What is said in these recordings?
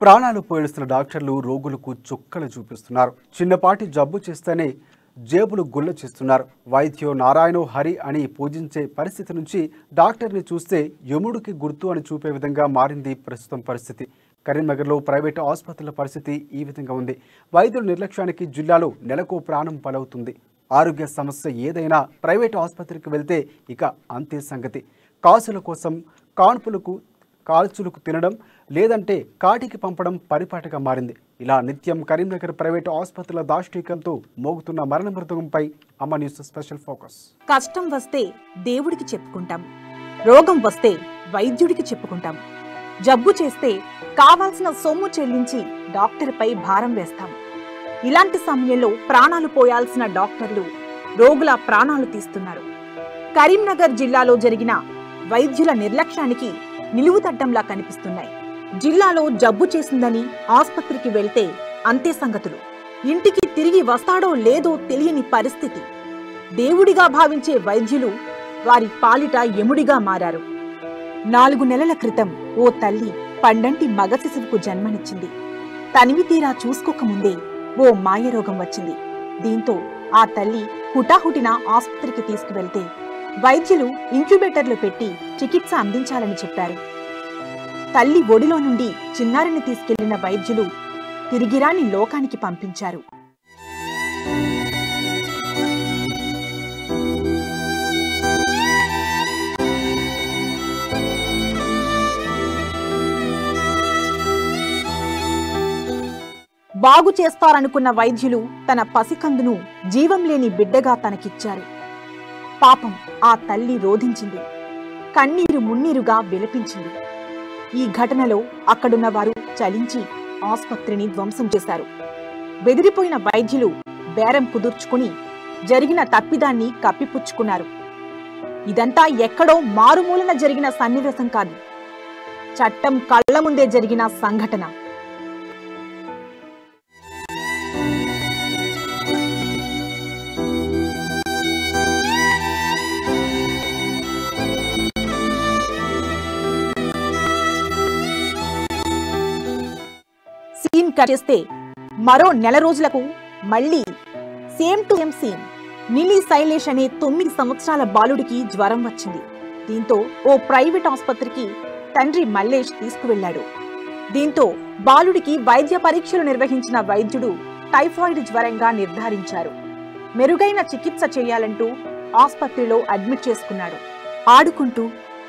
ప్రాణాలు పోయిస్తున్న డాక్టర్లు రోగులకు చుక్కలు చూపిస్తున్నారు. చిన్నపాటి జబ్బు చేస్తేనే జేబులు గుల్ల చేస్తున్నారు. వైద్యో నారాయణో హరి అని పూజించే పరిస్థితి నుంచి డాక్టర్ని చూస్తే యముడికి గుర్తు అని చూపే విధంగా మారింది ప్రస్తుతం పరిస్థితి. కరీంనగర్లో ప్రైవేటు ఆసుపత్రుల పరిస్థితి ఈ విధంగా ఉంది. వైద్యుల నిర్లక్ష్యానికి జిల్లాలో నెలకు ప్రాణం పలవుతుంది. ఆరోగ్య సమస్య ఏదైనా ప్రైవేటు ఆసుపత్రికి వెళ్తే ఇక అంతే సంగతి. కాసుల కోసం కాల్చులకు తినడం లేదంటే కాటికి పంపడం పరిపాటిగా మారింది. ఇలా నిత్యం కరీంనగర్ ప్రైవేటు ఆసుపత్రుల దాష్టీకంతో మోగుతున్న మరణ మృతంపై అమ్మ న్యూస్ స్పెషల్ ఫోకస్. కష్టం వస్తే దేవుడికి చెప్పుకుంటాం, రోగం వస్తే వైద్యుడికి చెప్పుకుంటాం, జబ్బు చేస్తే కావాల్సిన సొమ్ము చెల్లించి డాక్టర్పై భారం వేస్తాం. ఇలాంటి సమయంలో ప్రాణాలు పోయాల్సిన డాక్టర్లు రోగుల ప్రాణాలు తీస్తున్నారు. కరీంనగర్ జిల్లాలో జరిగిన వైద్యుల నిర్లక్ష్యానికి నిలువుతడ్డంలా కనిపిస్తున్నాయి. జిల్లాలో జబ్బు చేసిందని ఆసుపత్రికి వెళ్తే అంతే సంగతులు. ఇంటికి తిరిగి వస్తాడో లేదో తెలియని పరిస్థితి. దేవుడిగా భావించే వైద్యులు వారి పాలిట యముడిగా మారారు. 4 నెలల క్రితం ఓ తల్లి పండంటి మగ శిశువుకు జన్మనిచ్చింది. తనివి తీరా చూసుకోకముందే ఓ మాయరోగం వచ్చింది. దీంతో ఆ తల్లి హుటాహుటిన ఆసుపత్రికి తీసుకువెళ్తే వైద్యులు ఇంక్యుబేటర్లు పెట్టి చికిత్స అందించాలని చెప్పారు. తల్లి ఒడిలో నుండి చిన్నారిని తీసుకెళ్లిన వైద్యులు తిరిగిరాని లోకానికి పంపించారు. బాగు చేస్తారనుకున్న వైద్యులు తన పసికందును జీవం లేని బిడ్డగా తనకిచ్చారు. పాపం ఆ తల్లి రోధించింది, కన్నీరు మున్నీరుగా విలపించింది. ఈ ఘటనలో అక్కడున్న వారు చలించి ఆసుపత్రిని ధ్వంసం చేశారు. బెదిరిపోయిన వైద్యులు బేరం కుదుర్చుకుని జరిగిన తప్పిదాన్ని కప్పిపుచ్చుకున్నారు. ఇదంతా ఎక్కడో మారుమూలన జరిగిన సన్నివేశం కాదు, చట్టం కళ్ల ముందే జరిగిన సంఘటన. సీన్ కట్ చేస్తే మరో నెల రోజులకు మళ్లీ సేమ్ టు సేమ్ సీన్. నిలి శైలేష్ అనే 9 సంవత్సరాల బాలుడికి జ్వరం వచ్చింది. దీంతో ఓ ప్రైవేట్ ఆసుపత్రికి తండ్రి మల్లేష్ తీసుకువెళ్లాడు. దీంతో బాలుడికి వైద్య పరీక్షలు నిర్వహించిన వైద్యుడు టైఫాయిడ్ జ్వరంగా నిర్ధారించారు. మెరుగైన చికిత్స చేయాలంటూ ఆసుపత్రిలో అడ్మిట్ చేసుకున్నాడు. ఆడుకుంటూ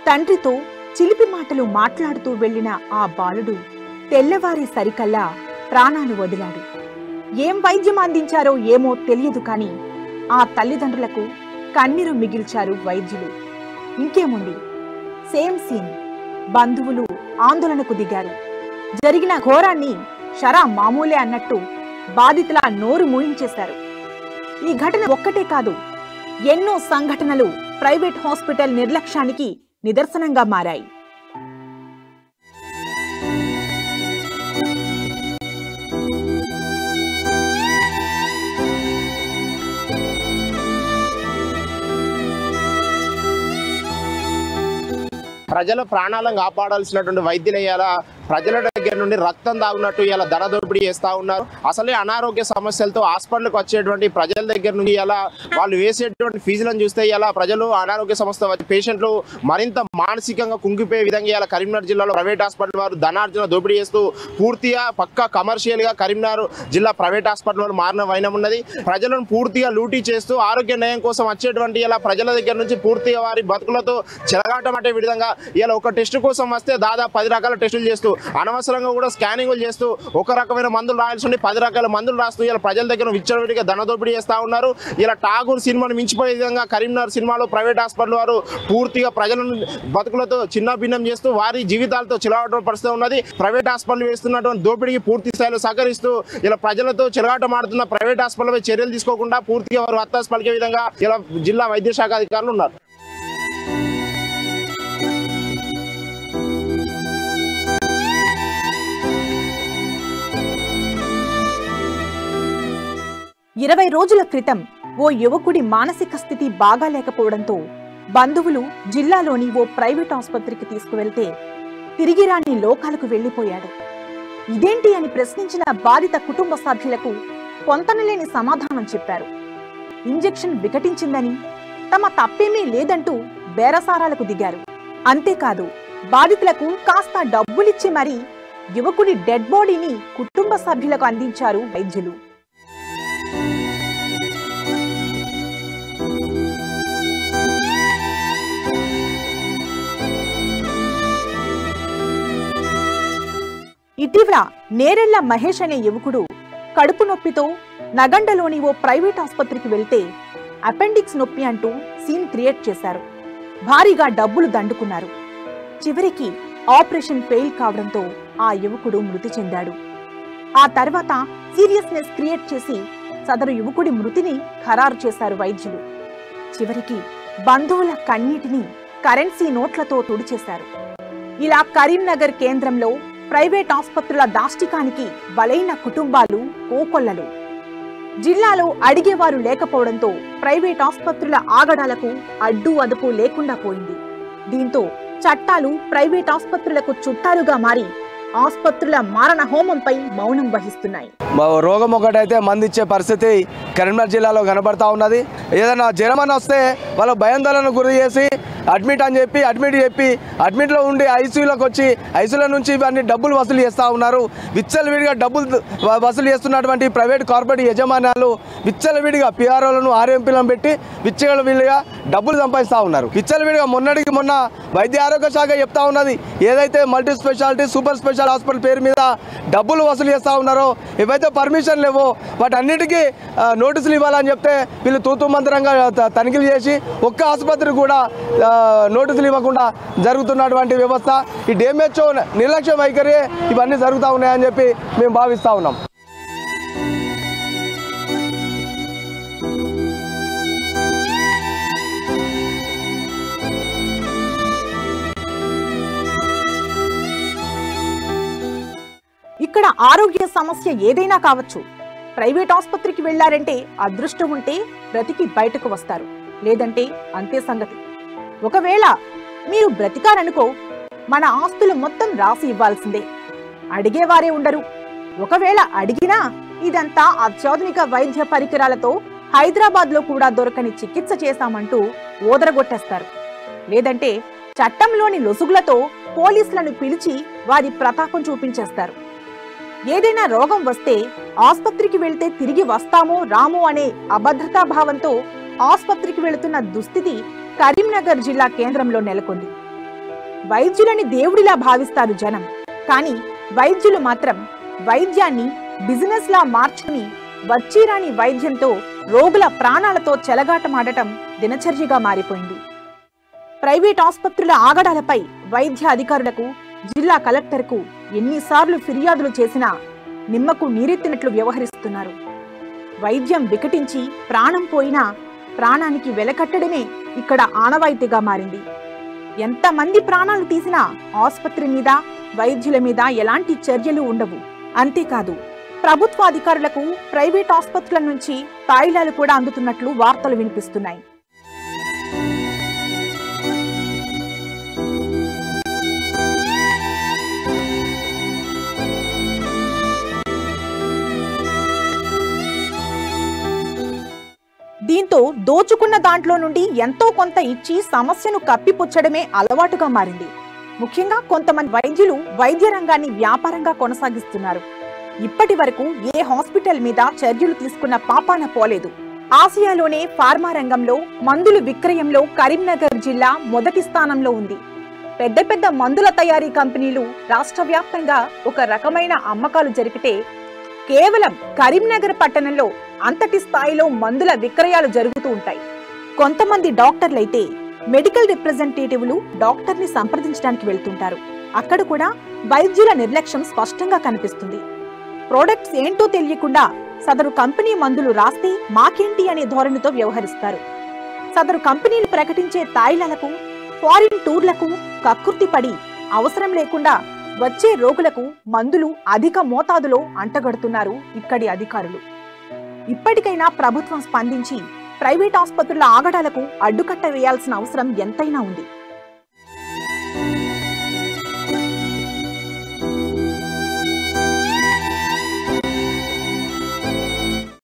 తండ్రితో చిలిపి మాటలు మాట్లాడుతూ వెళ్లిన ఆ బాలుడు తెల్లవారి సరికల్లా ప్రాణాలు వదిలాడు. ఏం వైద్యం అందించారో ఏమో తెలియదు కానీ ఆ తల్లిదండ్రులకు కన్నీరు మిగిల్చారు వైద్యులు. ఇంకేముంది, సేమ్ సీన్. బంధువులు ఆందోళనకు దిగారు. జరిగిన ఘోరాన్ని షరా మామూలే అన్నట్టు బాధితుల నోరు మూయించేశారు. ఈ ఘటన ఒక్కటే కాదు, ఎన్నో సంఘటనలు ప్రైవేట్ హాస్పిటల్ నిర్లక్ష్యానికి నిదర్శనంగా మారాయి. ప్రజల ప్రాణాలను కాపాడాల్సినటువంటి వైద్యులు ఇలా ప్రజల దగ్గర నుండి రక్తం తాగునట్టు ఇలా ధన దోపిడీ చేస్తూ ఉన్నారు. అసలే అనారోగ్య సమస్యలతో హాస్పిటల్కి వచ్చేటువంటి ప్రజల దగ్గర నుండి ఇలా వాళ్ళు వేసేటువంటి ఫీజులను చూస్తే ఇలా ప్రజలు అనారోగ్య సమస్య పేషెంట్లు మరింత మానసికంగా కుంగిపోయే విధంగా ఇలా కరీంనగర్ జిల్లాలో ప్రైవేట్ హాస్పిటల్ వారు ధనార్జన దోపిడీ చేస్తూ పూర్తిగా పక్కా కమర్షియల్గా కరీంనగర్ జిల్లా ప్రైవేట్ హాస్పిటల్ వారు మారిన వైనం ఉన్నది. ప్రజలను పూర్తిగా లూటీ చేస్తూ ఆరోగ్య న్యాయం కోసం వచ్చేటువంటి ఇలా ప్రజల దగ్గర నుంచి పూర్తిగా వారి బతుకులతో చెలగాటం అంటే విధంగా ఇలా ఒక టెస్ట్ కోసం వస్తే దాదాపు 10 రకాల టెస్టులు చేస్తూ అనవసరంగా కూడా స్కానింగ్లు చేస్తూ ఒక రకమైన మందులు రాయాల్సి ఉండి 10 రకాల మందులు రాస్తూ ఇలా ప్రజల దగ్గర విచ్చలవిడిగా ధన దోపిడీ చేస్తూ ఉన్నారు. ఇలా ఠాగూర్ సినిమాను మించిపోయే విధంగా కరీంనగర్ సినిమాలో ప్రైవేట్ హాస్పిటల్ వారు పూర్తిగా ప్రజలను బతుకులతో చిన్న భిన్నం చేస్తూ వారి జీవితాలతో చిలగాటం పరుస్తూ ఉన్నది. ప్రైవేట్ హాస్పిటల్ వేస్తున్నటువంటి దోపిడీకి పూర్తి స్థాయిలో సహకరిస్తూ ఇలా ప్రజలతో చిలగాటం ఆడుతున్న ప్రైవేట్ హాస్పిటల్పై చర్యలు తీసుకోకుండా పూర్తిగా వారు హత్యాస్ పలికే విధంగా ఇలా జిల్లా వైద్య శాఖ అధికారులు ఉన్నారు. ఇరవై రోజుల క్రితం ఓ యువకుడి మానసిక స్థితి బాగాలేకపోవడంతో బంధువులు జిల్లాలోని ఓ ప్రైవేట్ ఆసుపత్రికి తీసుకువెళ్తే తిరిగి రాని లోకాలకు వెళ్లిపోయాడు. ఇదేంటి అని ప్రశ్నించిన బాధిత కుటుంబ సభ్యులకు పొంతనలేని సమాధానం చెప్పారు. ఇంజెక్షన్ వికటించిందని, తమ తప్పేమీ లేదంటూ బేరసారాలకు దిగారు. అంతేకాదు, బాధితులకు కాస్త డబ్బులిచ్చి మరీ యువకుడి డెడ్ బాడీని కుటుంబ సభ్యులకు అందించారు వైద్యులు. ఇటీవల నేరెళ్ల మహేష్ అనే యువకుడు కడుపు నొప్పితో నగండలోని ఓ ప్రైవేట్ ఆసుపత్రికి వెళ్తే అపెండిక్స్ నొప్పి అంటూ సీన్ క్రియేట్ చేశారు. భారీగా డబ్బులు దండుకున్నారు. చివరికి ఆపరేషన్ ఫెయిల్ కావడంతో ఆ యువకుడు మృతి చెందాడు. ఆ తర్వాత సీరియస్నెస్ క్రియేట్ చేసి సదరు యువకుడి మృతిని ఖరారు చేశారు వైద్యులు. చివరికి బంధువుల కన్నీటిని కరెన్సీ నోట్లతో తుడిచేశారు. ఇలా కరీంనగర్ కేంద్రంలో ప్రైవేట్ ఆసుపత్రుల దాష్టికానికి బలైన కుటుంబాలు కోకొల్లలు. జిల్లాలో అడిగేవారు లేకపోవడంతో ప్రైవేట్ ఆసుపత్రుల ఆగడాలకు అడ్డు అదుపు లేకుండా పోయింది. దీంతో చట్టాలు ప్రైవేట్ ఆసుపత్రులకు చుట్టాలుగా మారి ఆసుపత్రుల మారణ హోమంపై మౌనం వహిస్తున్నాయి. రోగం ఒకటైతే మందిచ్చే పరిస్థితి కరీంనగర్ జిల్లాలో కనబడతా ఉన్నది. ఏదైనా జ్వరం అని వస్తే వాళ్ళ భయాందోళనకు గురి చేసి అడ్మిట్ అడ్మిట్లో ఉండి ఐసీయూలోకి వచ్చి ఐసీయూల నుంచి ఇవన్నీ డబ్బులు వసూలు చేస్తూ ఉన్నారు. విచ్చలవిడిగా డబ్బులు వసూలు చేస్తున్నటువంటి ప్రైవేట్ కార్పొరేట్ యజమాన్యాలు విచ్చలవిడిగా పిఆర్ఓలను ఆర్ఎంపీలను పెట్టి విచ్చలవిడిగా డబ్బులు సంపాదిస్తూ ఉన్నారు. విచ్చలవిడిగా మొన్నటికి మొన్న వైద్య ఆరోగ్య శాఖ చెప్తా ఉన్నది, ఏదైతే multi speciality super special hospital పేరు మీద డబ్బులు వసూలు చేస్తూ ఉన్నారో, ఏవైతే పర్మిషన్ లేవో వాటన్నిటికీ నోటీసులు ఇవ్వాలని చెప్తే వీళ్ళు తూతూ మంత్రంగా తనిఖీలు చేసి ఒక్క ఆసుపత్రి కూడా నోటీసులు ఇవ్వకుండా జరుగుతున్నటువంటి వ్యవస్థ, ఈ డిఎంహెచ్ఓ నిర్లక్ష్య వైఖరి ఇవన్నీ జరుగుతూ ఉన్నాయని చెప్పి మేము భావిస్తూ ఉన్నాం. ఇక్కడ ఆరోగ్య సమస్య ఏదైనా కావచ్చు, ప్రైవేట్ ఆసుపత్రికి వెళ్లారంటే అదృష్టం ఉంటే బ్రతికి బయటకు వస్తారు, లేదంటే అంతే సంగతి. ఒకవేళ మీరు బ్రతికారనుకో, మన ఆస్తులు మొత్తం రాసి ఇవ్వాల్సిందే. అడిగేవారే ఉండరు. ఒకవేళ అడిగినా ఇదంతా అత్యాధునిక వైద్య పరికరాలతో హైదరాబాద్ లో కూడా దొరకని చికిత్స చేశామంటూ ఓదరగొట్టేస్తారు. లేదంటే చట్టంలోని లొసుగులతో పోలీసులను పిలిచి వారి ప్రతాపం చూపించేస్తారు. ఏదైనా రోగం వస్తే ఆసుపత్రికి వెళ్తే తిరిగి వస్తామో రామో అనే అభద్రతా భావంతో ఆసుపత్రికి వెళుతున్న దుస్థితి కరీంనగర్ జిల్లా కేంద్రంలో నెలకొంది. వైద్యులని దేవుడిలా భావిస్తారు జనం. కానీ వైద్యులు మాత్రం వైద్యాన్ని బిజినెస్ లా మార్చుకుని వచ్చిరాని వైద్యంతో రోగుల ప్రాణాలతో చెలగాటమాడటం దినచర్యగా మారిపోయింది. ప్రైవేట్ ఆసుపత్రుల ఆగడాలపై వైద్య అధికారులకు, జిల్లా కలెక్టర్కు ఎన్నిసార్లు ఫిర్యాదులు చేసినా నిమ్మకు నీరెత్తినట్లు వ్యవహరిస్తున్నారు. వైద్యం వికటించి ప్రాణం పోయినా ప్రాణానికి వెలకట్టడమే ఇక్కడ ఆనవాయితీగా మారింది. ఎంతమంది ప్రాణాలు తీసినా ఆసుపత్రి మీద, వైద్యుల మీద ఎలాంటి చర్యలు ఉండవు. అంతేకాదు, ప్రభుత్వ అధికారులకు ప్రైవేట్ ఆసుపత్రుల నుంచి తాయిలాలు కూడా అందుతున్నట్లు వార్తలు వినిపిస్తున్నాయి. దీంతో దోచుకున్న దాంట్లో నుండి ఎంతో కొంత ఇచ్చి సమస్యను కప్పిపుచ్చడమే అలవాటుగా మారింది. ముఖ్యంగా కొంతమంది వైద్యులు వైద్య రంగాన్ని వ్యాపారంగా కొనసాగిస్తున్నారు. ఇప్పటి వరకు ఏ హాస్పిటల్ మీద చర్యలు తీసుకున్న పాపాన పోలేదు. ఆసియాలోనే ఫార్మా రంగంలో మందుల విక్రయంలో కరీంనగర్ జిల్లా మొదటి స్థానంలో ఉంది. పెద్ద పెద్ద మందుల తయారీ కంపెనీలు రాష్ట్ర వ్యాప్తంగా ఒక రకమైన అమ్మకాలు జరిపితే, కేవలం కరీంనగర్ పట్టణంలో అంతటి స్థాయిలో మందుల విక్రయాలు జరుగుతూ ఉంటాయి. కొంతమంది డాక్టర్లైతే మెడికల్ రిప్రజెంటేటివ్లు డాక్టర్ని సంప్రదించడానికి వెళ్తుంటారు. అక్కడ కూడా వైద్యుల నిర్లక్ష్యం స్పష్టంగా కనిపిస్తుంది. ప్రోడక్ట్స్ ఏంటో తెలియకుండా సదరు కంపెనీ మందులు రాస్తే మాకేంటి అనే ధోరణితో వ్యవహరిస్తారు. సదరు కంపెనీలు ప్రకటించే తాయిలాలకు, ఫారిన్ టూర్లకు కక్కుర్తిపడి అవసరం లేకుండా వచ్చే రోగులకు మందులు అధిక మోతాదులో అంటగడుతున్నారు ఇక్కడి అధికారులు. ఇప్పటికైనా ప్రభుత్వం స్పందించి ప్రైవేట్ ఆసుపత్రుల ఆగడాలకు అడ్డుకట్ట వేయాల్సిన అవసరం ఎంతైనా ఉంది.